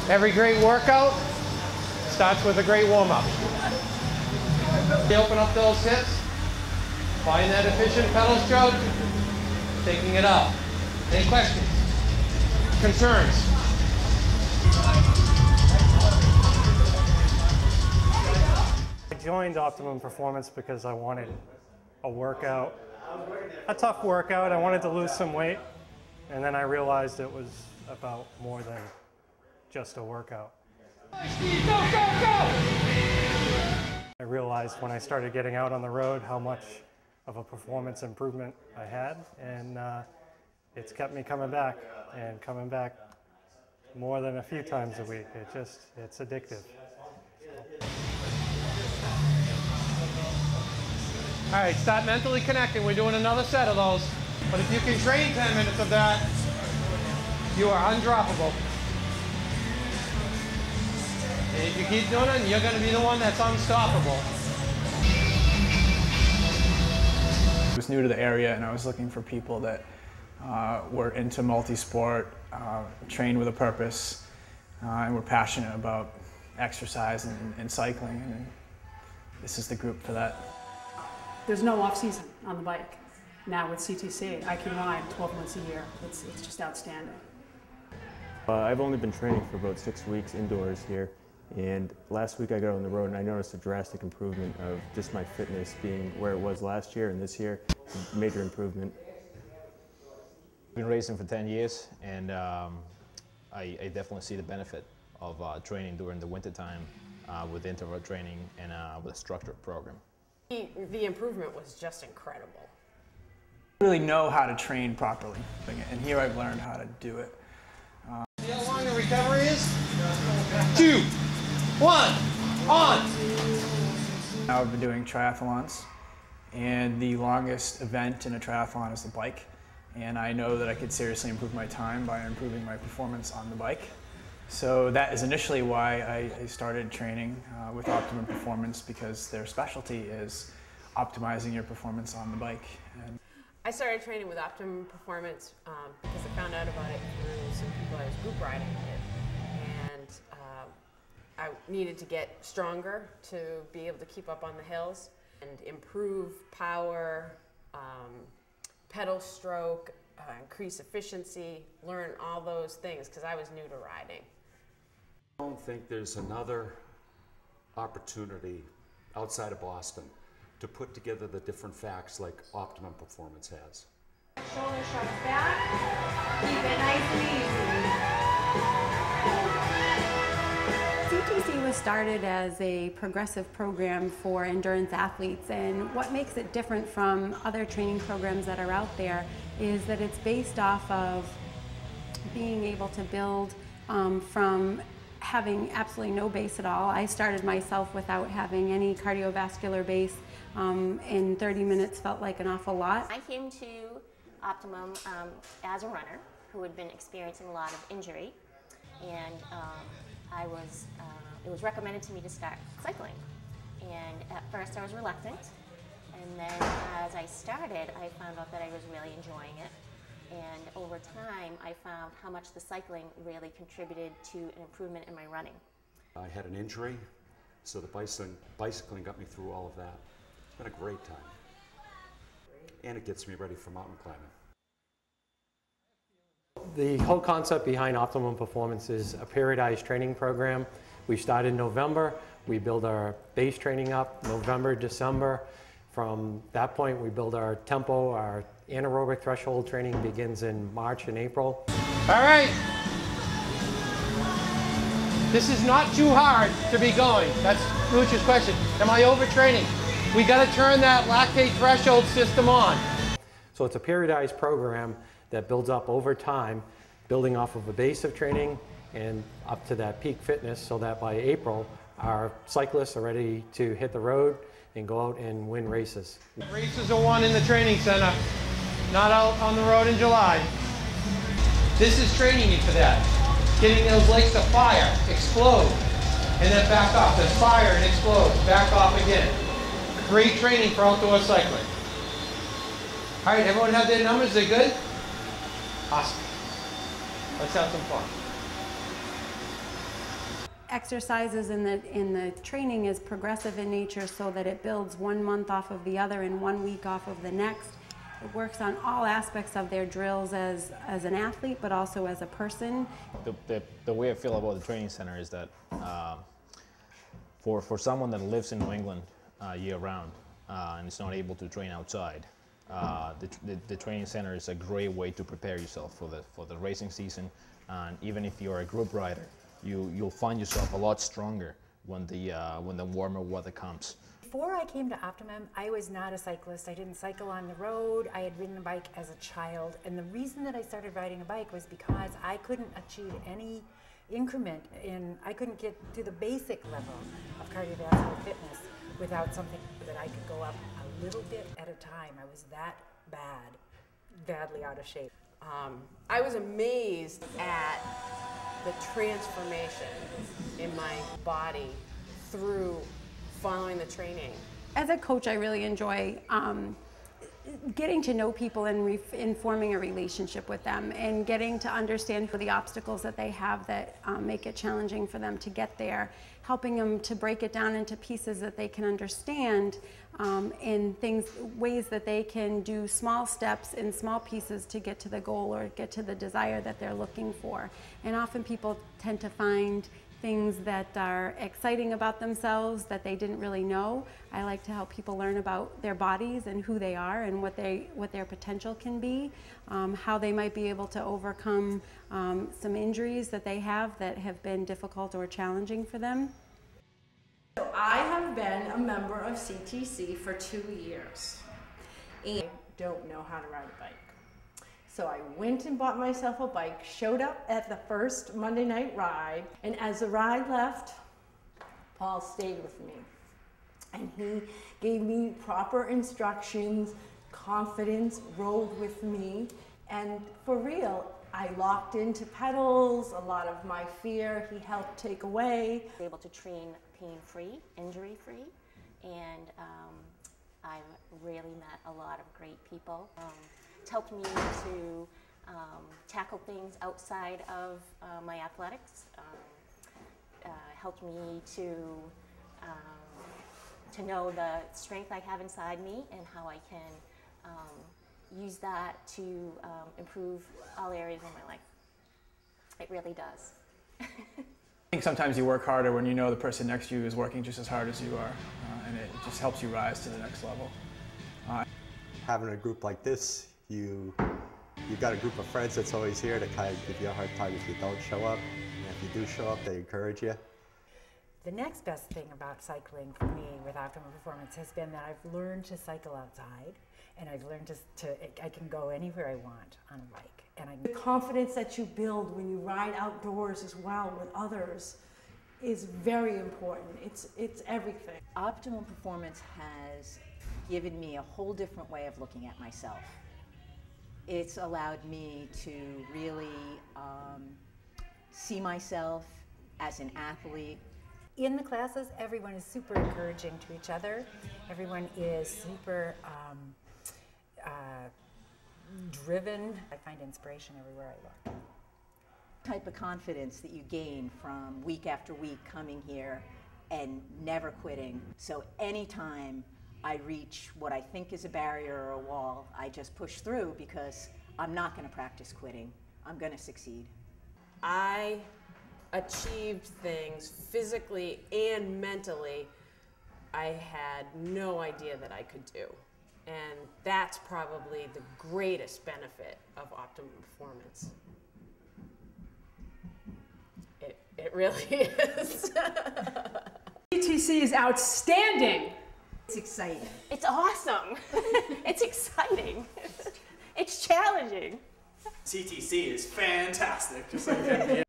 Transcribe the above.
Every great workout starts with a great warm-up. You open up those hips, find that efficient pedal stroke, taking it up. Any questions? Concerns? I joined Optimum Performance because I wanted a workout, a tough workout. I wanted to lose some weight, and then I realized it was about more than just a workout. Go, go, go! I realized when I started getting out on the road how much of a performance improvement I had, and it's kept me coming back more than a few times a week. It's addictive. All right, start mentally connecting. We're doing another set of those. But if you can train 10 minutes of that, you are undroppable. And if you keep doing it, you're going to be the one that's unstoppable. I was new to the area and I was looking for people that were into multi-sport, trained with a purpose, and were passionate about exercise and cycling. And this is the group for that. There's no off-season on the bike. Now with CTC, I can ride 12 months a year. It's just outstanding. I've only been training for about 6 weeks indoors here, and last week I got on the road and I noticed a drastic improvement of just my fitness being where it was last year, and this year, major improvement. I've been racing for 10 years, and I definitely see the benefit of training during the wintertime with interval training and with a structured program. The improvement was just incredible. Really know how to train properly, and here I've learned how to do it. See how long the recovery is? 2, 1, on! Now I've been doing triathlons, and the longest event in a triathlon is the bike. And I know that I could seriously improve my time by improving my performance on the bike. So that is initially why I started training with Optimum Performance, because their specialty is optimizing your performance on the bike. And I started training with Optimum Performance because I found out about it through some people I was group riding with. And I needed to get stronger to be able to keep up on the hills and improve power, pedal stroke, increase efficiency, learn all those things because I was new to riding. I don't think there's another opportunity outside of Boston to put together the different facts like Optimum Performance has. Shoulder shrugs back, keep it nice and easy. CTC was started as a progressive program for endurance athletes, and what makes it different from other training programs that are out there is that it's based off of being able to build from having absolutely no base at all. I started myself without having any cardiovascular base. In 30 minutes felt like an awful lot. I came to Optimum as a runner who had been experiencing a lot of injury, and it was recommended to me to start cycling. And at first I was reluctant, and then as I started I found out that I was really enjoying it. And over time, I found how much the cycling really contributed to an improvement in my running. I had an injury, so the bicycling got me through all of that. It's been a great time. And it gets me ready for mountain climbing. The whole concept behind Optimum Performance is a periodized training program. We start in November. We build our base training up November, December. From that point, we build our tempo. Our anaerobic threshold training begins in March and April. All right. This is not too hard to be going. That's Luch's question. Am I overtraining? We got to turn that lactate threshold system on. So it's a periodized program that builds up over time, building off of a base of training and up to that peak fitness, so that by April, our cyclists are ready to hit the road and go out and win races. Races are won in the training center, not out on the road in July. This is training you for that. Getting those legs to fire, explode, and then back off. Then fire and explode, back off again. Great training for outdoor cycling. All right, everyone have their numbers? They're good? Awesome. Let's have some fun. exercises in the training is progressive in nature, so that it builds 1 month off of the other and 1 week off of the next. It works on all aspects of their drills as an athlete, but also as a person. The way I feel about the training center is that for someone that lives in New England year-round and is not able to train outside, the training center is a great way to prepare yourself for the racing season. And even if you're a group rider, you'll find yourself a lot stronger when the warmer weather comes. Before I came to Optimum, I was not a cyclist. I didn't cycle on the road. I had ridden a bike as a child. And the reason that I started riding a bike was because I couldn't achieve any increment I couldn't get to the basic level of cardiovascular fitness without something that I could go up a little bit at a time. I was that badly out of shape. I was amazed at the transformation in my body through following the training. As a coach, I really enjoy getting to know people and forming a relationship with them, and getting to understand the obstacles that they have that make it challenging for them to get there, helping them to break it down into pieces that they can understand, in ways that they can do small steps in small pieces to get to the goal or get to the desire that they're looking for. And often people tend to find things that are exciting about themselves that they didn't really know. I like to help people learn about their bodies and who they are and what their potential can be, how they might be able to overcome some injuries that they have that have been difficult or challenging for them. So I have been a member of CTC for 2 years and I don't know how to ride a bike. So I went and bought myself a bike, showed up at the first Monday night ride, and as the ride left, Paul stayed with me. And he gave me proper instructions, confidence, rode with me, and for real, I locked into pedals. A lot of my fear he helped take away. I was able to train pain-free, injury-free, and I've really met a lot of great people. It's helped me to tackle things outside of my athletics. Helped me to know the strength I have inside me and how I can use that to improve all areas of my life. It really does. I think sometimes you work harder when you know the person next to you is working just as hard as you are, and it just helps you rise to the next level. Having a group like this, you've got a group of friends that's always here to kind of give you a hard time if you don't show up. And if you do show up, they encourage you. The next best thing about cycling for me with Optimum Performance has been that I've learned to cycle outside, and I've learned I can go anywhere I want on a bike. And the confidence that you build when you ride outdoors as well with others is very important. It's everything. Optimum Performance has given me a whole different way of looking at myself. It's allowed me to really see myself as an athlete. In the classes, everyone is super encouraging to each other. Everyone is super driven. I find inspiration everywhere I look. Type of confidence that you gain from week after week coming here and never quitting. So anytime I reach what I think is a barrier or a wall, I just push through because I'm not going to practice quitting. I'm going to succeed. I achieved things physically and mentally I had no idea that I could do. And that's probably the greatest benefit of Optimum Performance. It really is. CTC is outstanding. It's exciting. It's awesome. It's exciting. It's challenging. CTC is fantastic, just like NBA.